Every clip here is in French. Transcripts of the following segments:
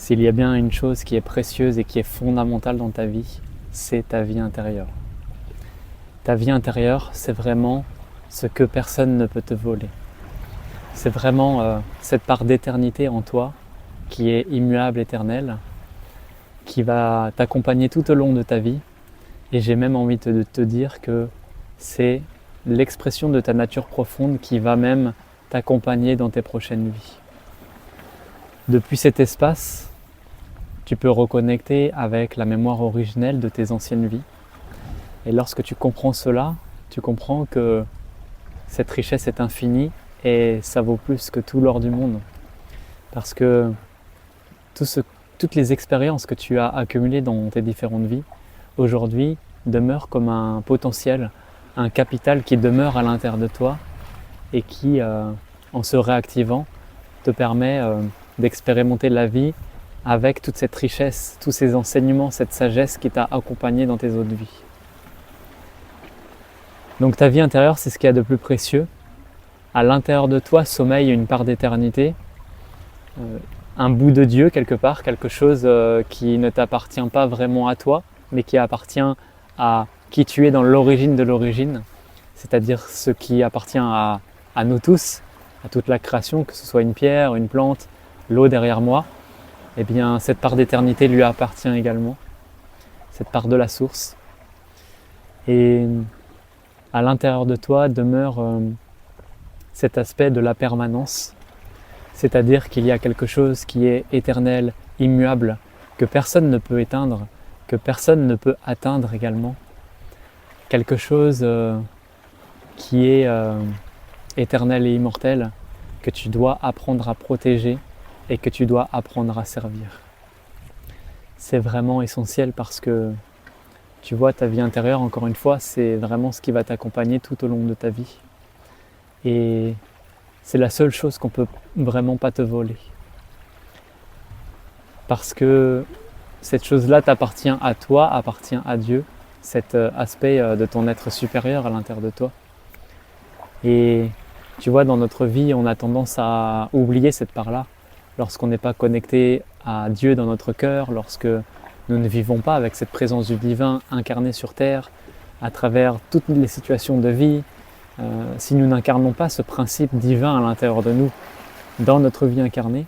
S'il y a bien une chose qui est précieuse et qui est fondamentale dans ta vie, c'est ta vie intérieure. Ta vie intérieure, c'est vraiment ce que personne ne peut te voler. C'est vraiment cette part d'éternité en toi qui est immuable, éternelle, qui va t'accompagner tout au long de ta vie. Et j'ai même envie de te dire que c'est l'expression de ta nature profonde qui va même t'accompagner dans tes prochaines vies. Depuis cet espace, tu peux reconnecter avec la mémoire originelle de tes anciennes vies. Et lorsque tu comprends cela, tu comprends que cette richesse est infinie et ça vaut plus que tout l'or du monde. Parce que toutes les expériences que tu as accumulées dans tes différentes vies, aujourd'hui, demeurent comme un potentiel, un capital qui demeure à l'intérieur de toi et qui, en se réactivant, te permet d'expérimenter la vie avec toute cette richesse, tous ces enseignements, cette sagesse qui t'a accompagné dans tes autres vies. Donc ta vie intérieure, c'est ce qu'il y a de plus précieux. À l'intérieur de toi sommeille une part d'éternité, un bout de Dieu quelque part, quelque chose qui ne t'appartient pas vraiment à toi, mais qui appartient à qui tu es dans l'origine de l'origine, c'est-à-dire ce qui appartient à nous tous, à toute la création, que ce soit une pierre, une plante, l'eau derrière moi. Eh bien, cette part d'éternité lui appartient également, cette part de la source. Et à l'intérieur de toi demeure cet aspect de la permanence, c'est-à-dire qu'il y a quelque chose qui est éternel, immuable, que personne ne peut éteindre, que personne ne peut atteindre également. Quelque chose qui est éternel et immortel, que tu dois apprendre à protéger et que tu dois apprendre à servir. C'est vraiment essentiel parce que tu vois, ta vie intérieure, encore une fois, c'est vraiment ce qui va t'accompagner tout au long de ta vie. Et c'est la seule chose qu'on peut vraiment pas te voler. Parce que cette chose-là t'appartient à toi, appartient à Dieu, cet aspect de ton être supérieur à l'intérieur de toi. Et tu vois, dans notre vie, on a tendance à oublier cette part-là. Lorsqu'on n'est pas connecté à Dieu dans notre cœur, lorsque nous ne vivons pas avec cette présence du divin incarnée sur terre, à travers toutes les situations de vie, si nous n'incarnons pas ce principe divin à l'intérieur de nous, dans notre vie incarnée,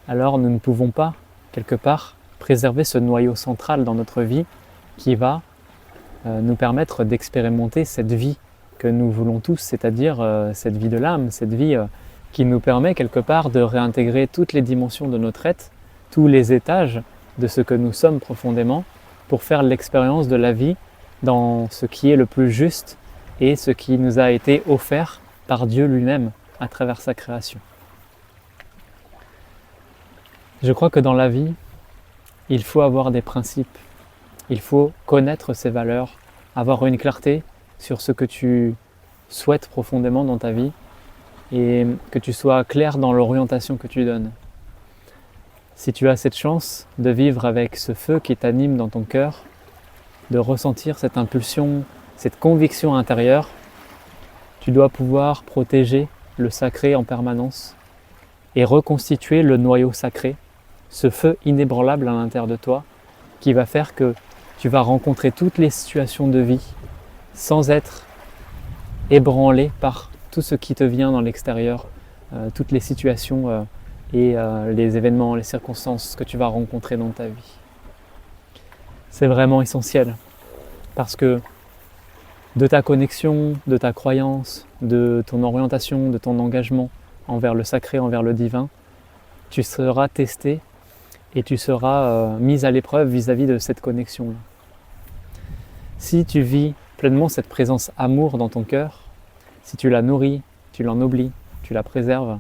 alors nous ne pouvons pas, quelque part, préserver ce noyau central dans notre vie qui va nous permettre d'expérimenter cette vie que nous voulons tous, c'est-à-dire cette vie de l'âme, cette vie qui nous permet quelque part de réintégrer toutes les dimensions de notre être, tous les étages de ce que nous sommes profondément, pour faire l'expérience de la vie dans ce qui est le plus juste et ce qui nous a été offert par Dieu lui-même à travers sa création. Je crois que dans la vie, il faut avoir des principes, il faut connaître ses valeurs, avoir une clarté sur ce que tu souhaites profondément dans ta vie et que tu sois clair dans l'orientation que tu donnes. Si tu as cette chance de vivre avec ce feu qui t'anime dans ton cœur, de ressentir cette impulsion, cette conviction intérieure, tu dois pouvoir protéger le sacré en permanence et reconstituer le noyau sacré, ce feu inébranlable à l'intérieur de toi qui va faire que tu vas rencontrer toutes les situations de vie sans être ébranlé par tout ce qui te vient dans l'extérieur, toutes les situations et les événements, les circonstances que tu vas rencontrer dans ta vie. C'est vraiment essentiel parce que de ta connexion, de ta croyance, de ton orientation, de ton engagement envers le sacré, envers le divin, tu seras testé et tu seras mis à l'épreuve vis-à-vis de cette connexion-là. Si tu vis pleinement cette présence amour dans ton cœur, si tu la nourris, tu l'ennoblies, tu la préserves,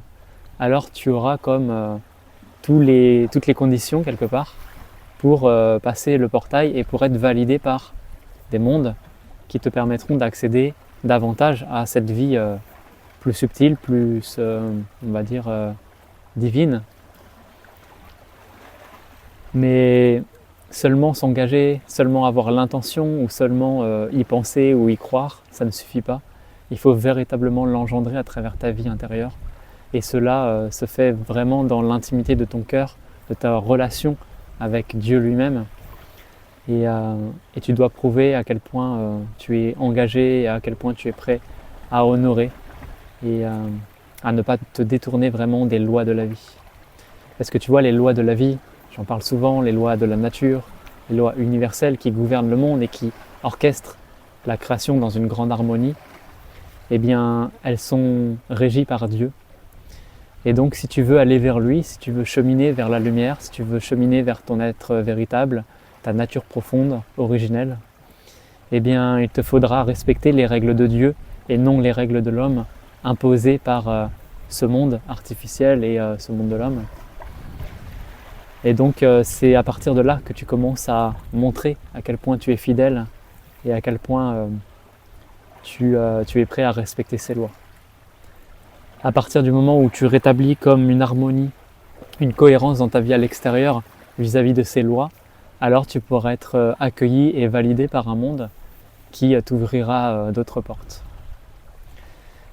alors tu auras comme toutes les conditions quelque part pour passer le portail et pour être validé par des mondes qui te permettront d'accéder davantage à cette vie plus subtile, plus, on va dire, divine. Mais seulement s'engager, seulement avoir l'intention ou seulement y penser ou y croire, ça ne suffit pas. Il faut véritablement l'engendrer à travers ta vie intérieure. Et cela se fait vraiment dans l'intimité de ton cœur, de ta relation avec Dieu lui-même. Et tu dois prouver à quel point tu es engagé et à quel point tu es prêt à honorer et à ne pas te détourner vraiment des lois de la vie. Parce que tu vois, les lois de la vie, j'en parle souvent, les lois de la nature, les lois universelles qui gouvernent le monde et qui orchestrent la création dans une grande harmonie, eh bien, elles sont régies par Dieu. Et donc, si tu veux aller vers lui, si tu veux cheminer vers la lumière, si tu veux cheminer vers ton être véritable, ta nature profonde, originelle, eh bien, il te faudra respecter les règles de Dieu et non les règles de l'homme imposées par ce monde artificiel et ce monde de l'homme. Et donc, c'est à partir de là que tu commences à montrer à quel point tu es fidèle et à quel point tu es prêt à respecter ces lois. À partir du moment où tu rétablis comme une harmonie, une cohérence dans ta vie à l'extérieur vis-à-vis de ces lois, alors tu pourras être accueilli et validé par un monde qui t'ouvrira d'autres portes.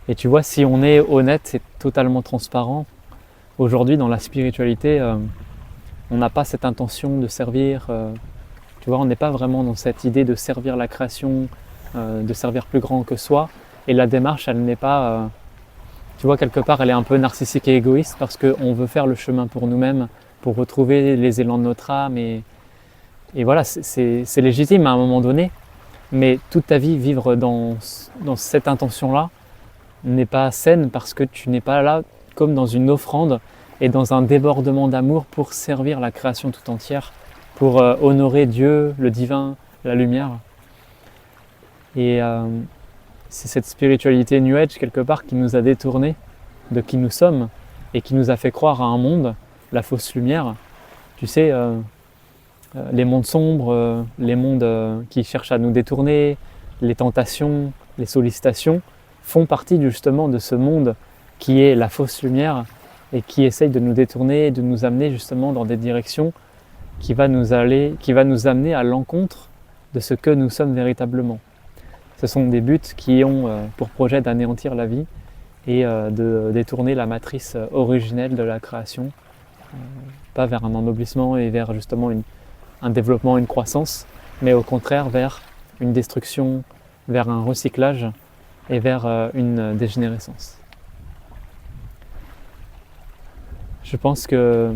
Et tu vois, si on est honnête et totalement transparent, aujourd'hui dans la spiritualité, on n'a pas cette intention de servir, tu vois, on n'est pas vraiment dans cette idée de servir la création, de servir plus grand que soi, et la démarche, elle n'est pas, tu vois, quelque part, elle est un peu narcissique et égoïste parce qu'on veut faire le chemin pour nous-mêmes, pour retrouver les élans de notre âme, et voilà, c'est légitime à un moment donné, mais toute ta vie vivre dans cette intention-là n'est pas saine parce que tu n'es pas là comme dans une offrande et dans un débordement d'amour pour servir la création tout entière, pour honorer Dieu, le divin, la lumière. Et c'est cette spiritualité New Age quelque part qui nous a détournés de qui nous sommes et qui nous a fait croire à un monde, la fausse lumière. Tu sais, les mondes sombres, les mondes qui cherchent à nous détourner, les tentations, les sollicitations font partie justement de ce monde qui est la fausse lumière et qui essaye de nous détourner et de nous amener justement dans des directions qui va nous amener à l'encontre de ce que nous sommes véritablement. Ce sont des buts qui ont pour projet d'anéantir la vie et de détourner la matrice originelle de la création, pas vers un ennoblissement et vers justement un développement, une croissance, mais au contraire vers une destruction, vers un recyclage et vers une dégénérescence. Je pense que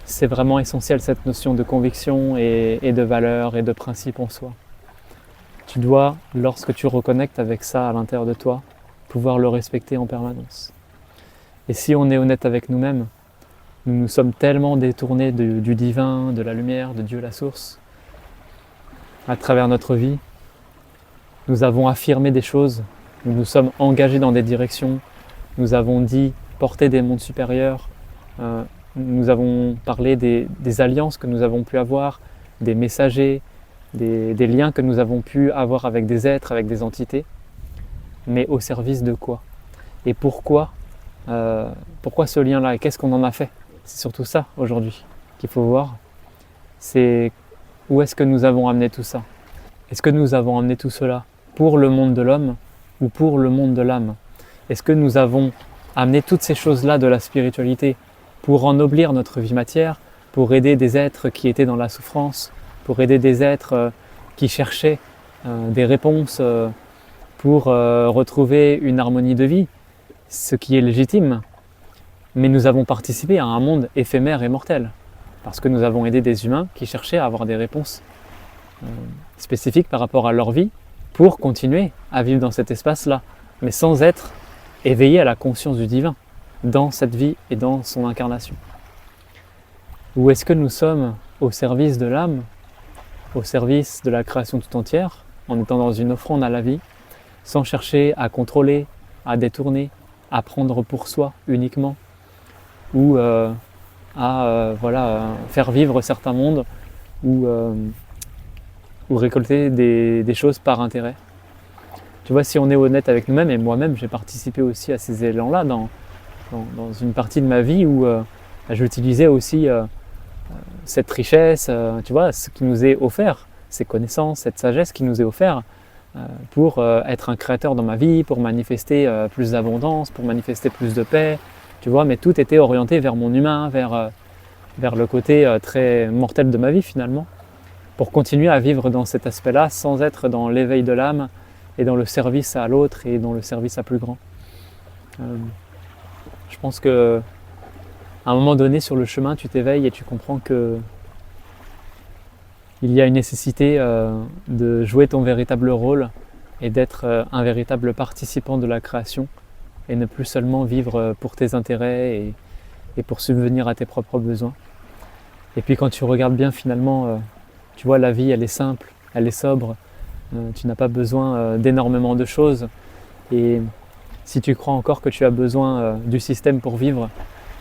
c'est vraiment essentiel cette notion de conviction et de valeur et de principe en soi. Tu dois, lorsque tu reconnectes avec ça à l'intérieur de toi, pouvoir le respecter en permanence. Et si on est honnête avec nous-mêmes, nous nous sommes tellement détournés du divin, de la lumière, de Dieu la source, à travers notre vie. Nous avons affirmé des choses, nous nous sommes engagés dans des directions, nous avons dit porter des mondes supérieurs, nous avons parlé des alliances que nous avons pu avoir, des messagers, des liens que nous avons pu avoir avec des êtres, avec des entités, mais au service de quoi? Et pourquoi ce lien-là? Et qu'est-ce qu'on en a fait? C'est surtout ça aujourd'hui qu'il faut voir. C'est où est-ce que nous avons amené tout ça? Est-ce que nous avons amené tout cela pour le monde de l'homme ou pour le monde de l'âme? Est-ce que nous avons amené toutes ces choses-là de la spiritualité pour ennoblir notre vie matière, pour aider des êtres qui étaient dans la souffrance, pour aider des êtres qui cherchaient des réponses pour retrouver une harmonie de vie, ce qui est légitime. Mais nous avons participé à un monde éphémère et mortel, parce que nous avons aidé des humains qui cherchaient à avoir des réponses spécifiques par rapport à leur vie, pour continuer à vivre dans cet espace-là, mais sans être éveillés à la conscience du divin, dans cette vie et dans son incarnation. Ou est-ce que nous sommes au service de l'âme, au service de la création tout entière, en étant dans une offrande à la vie, sans chercher à contrôler, à détourner, à prendre pour soi uniquement, ou faire vivre certains mondes, ou récolter des choses par intérêt. Tu vois, si on est honnête avec nous-mêmes, et moi-même j'ai participé aussi à ces élans-là dans une partie de ma vie où j'utilisais aussi cette richesse, tu vois, ce qui nous est offert, ces connaissances, cette sagesse qui nous est offerte pour être un créateur dans ma vie, pour manifester plus d'abondance, pour manifester plus de paix, tu vois, mais tout était orienté vers mon humain, vers vers le côté très mortel de ma vie finalement, pour continuer à vivre dans cet aspect-là sans être dans l'éveil de l'âme et dans le service à l'autre et dans le service à plus grand. Je pense que à un moment donné sur le chemin, tu t'éveilles et tu comprends que il y a une nécessité de jouer ton véritable rôle et d'être un véritable participant de la création et ne plus seulement vivre pour tes intérêts et pour subvenir à tes propres besoins. Et puis quand tu regardes bien finalement, tu vois, la vie elle est simple, elle est sobre, tu n'as pas besoin d'énormément de choses. Et si tu crois encore que tu as besoin du système pour vivre,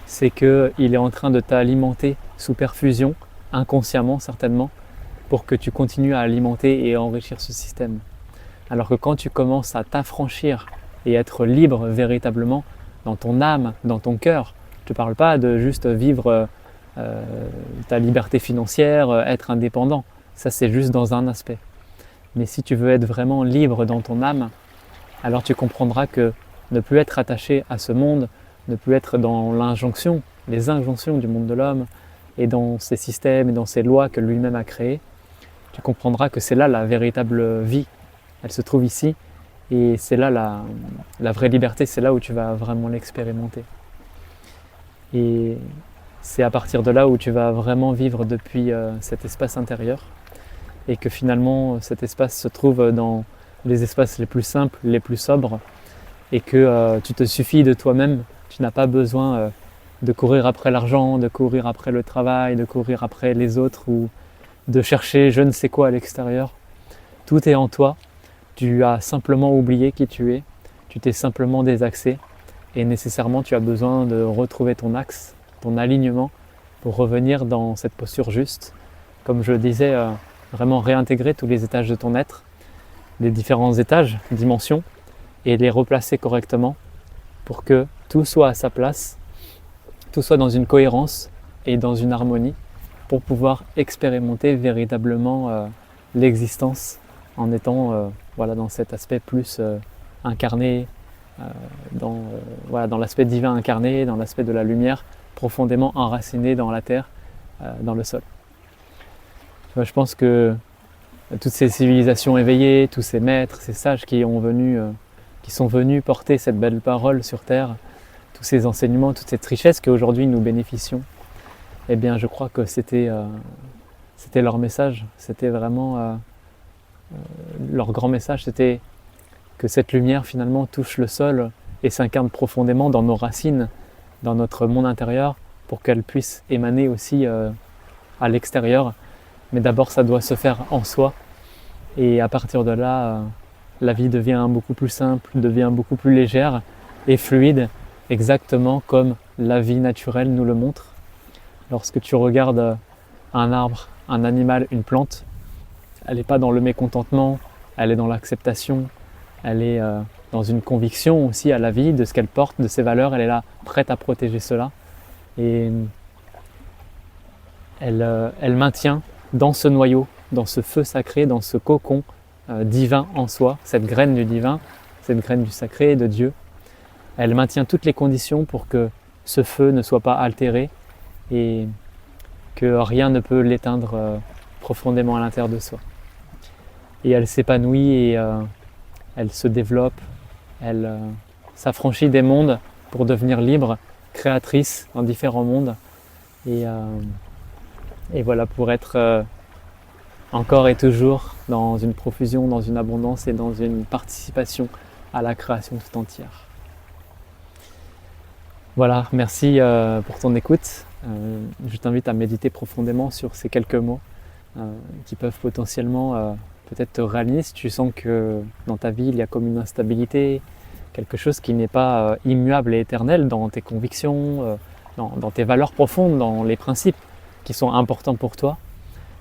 c'est qu'il est en train de t'alimenter sous perfusion, inconsciemment certainement, pour que tu continues à alimenter et à enrichir ce système. Alors que quand tu commences à t'affranchir et être libre véritablement dans ton âme, dans ton cœur, je ne te parle pas de juste vivre ta liberté financière, être indépendant, ça c'est juste dans un aspect. Mais si tu veux être vraiment libre dans ton âme, alors tu comprendras que ne plus être attaché à ce monde, ne plus être dans l'injonction, les injonctions du monde de l'homme et dans ces systèmes et dans ces lois que lui-même a créées, tu comprendras que c'est là la véritable vie. Elle se trouve ici et c'est là la vraie liberté, c'est là où tu vas vraiment l'expérimenter. Et c'est à partir de là où tu vas vraiment vivre depuis cet espace intérieur et que finalement cet espace se trouve dans les espaces les plus simples, les plus sobres et que tu te suffis de toi-même. Tu n'as pas besoin de courir après l'argent, de courir après le travail, de courir après les autres ou de chercher je ne sais quoi à l'extérieur. Tout est en toi. Tu as simplement oublié qui tu es. Tu t'es simplement désaxé et nécessairement tu as besoin de retrouver ton axe, ton alignement pour revenir dans cette posture juste. Comme je le disais, vraiment réintégrer tous les étages de ton être, les différents étages, dimensions et les replacer correctement pour que tout soit à sa place, tout soit dans une cohérence et dans une harmonie pour pouvoir expérimenter véritablement l'existence en étant dans cet aspect plus incarné, dans l'aspect divin incarné, dans l'aspect de la lumière profondément enraciné dans la terre, dans le sol. Je pense que toutes ces civilisations éveillées, tous ces maîtres, ces sages qui sont venus porter cette belle parole sur terre, tous ces enseignements, toute cette richesse qu'aujourd'hui nous bénéficions, eh bien je crois que c'était leur message, c'était vraiment leur grand message, c'était que cette lumière finalement touche le sol et s'incarne profondément dans nos racines, dans notre monde intérieur, pour qu'elle puisse émaner aussi à l'extérieur. Mais d'abord ça doit se faire en soi et à partir de là, la vie devient beaucoup plus simple, devient beaucoup plus légère et fluide, exactement comme la vie naturelle nous le montre. Lorsque tu regardes un arbre, un animal, une plante, elle n'est pas dans le mécontentement, elle est dans l'acceptation, elle est dans une conviction aussi à la vie, de ce qu'elle porte, de ses valeurs, elle est là prête à protéger cela. Et elle maintient dans ce noyau, dans ce feu sacré, dans ce cocon divin en soi, cette graine du divin, cette graine du sacré, de Dieu. Elle maintient toutes les conditions pour que ce feu ne soit pas altéré et que rien ne peut l'éteindre profondément à l'intérieur de soi. Et elle s'épanouit et elle se développe, elle s'affranchit des mondes pour devenir libre, créatrice dans différents mondes et voilà, pour être encore et toujours dans une profusion, dans une abondance et dans une participation à la création tout entière. Voilà, merci pour ton écoute. Je t'invite à méditer profondément sur ces quelques mots qui peuvent potentiellement peut-être te réaligner si tu sens que dans ta vie il y a comme une instabilité, quelque chose qui n'est pas immuable et éternel dans tes convictions, dans tes valeurs profondes, dans les principes qui sont importants pour toi.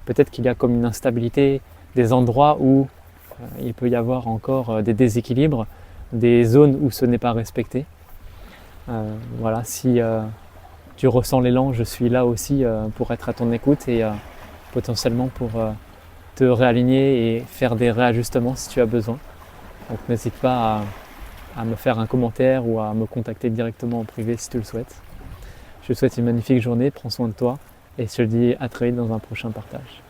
Peut-être qu'il y a comme une instabilité, des endroits où il peut y avoir encore des déséquilibres, des zones où ce n'est pas respecté. Voilà, si tu ressens l'élan, je suis là aussi pour être à ton écoute et potentiellement pour te réaligner et faire des réajustements si tu as besoin. Donc n'hésite pas à me faire un commentaire ou à me contacter directement en privé si tu le souhaites. Je te souhaite une magnifique journée, prends soin de toi Et je te dis à très vite dans un prochain partage.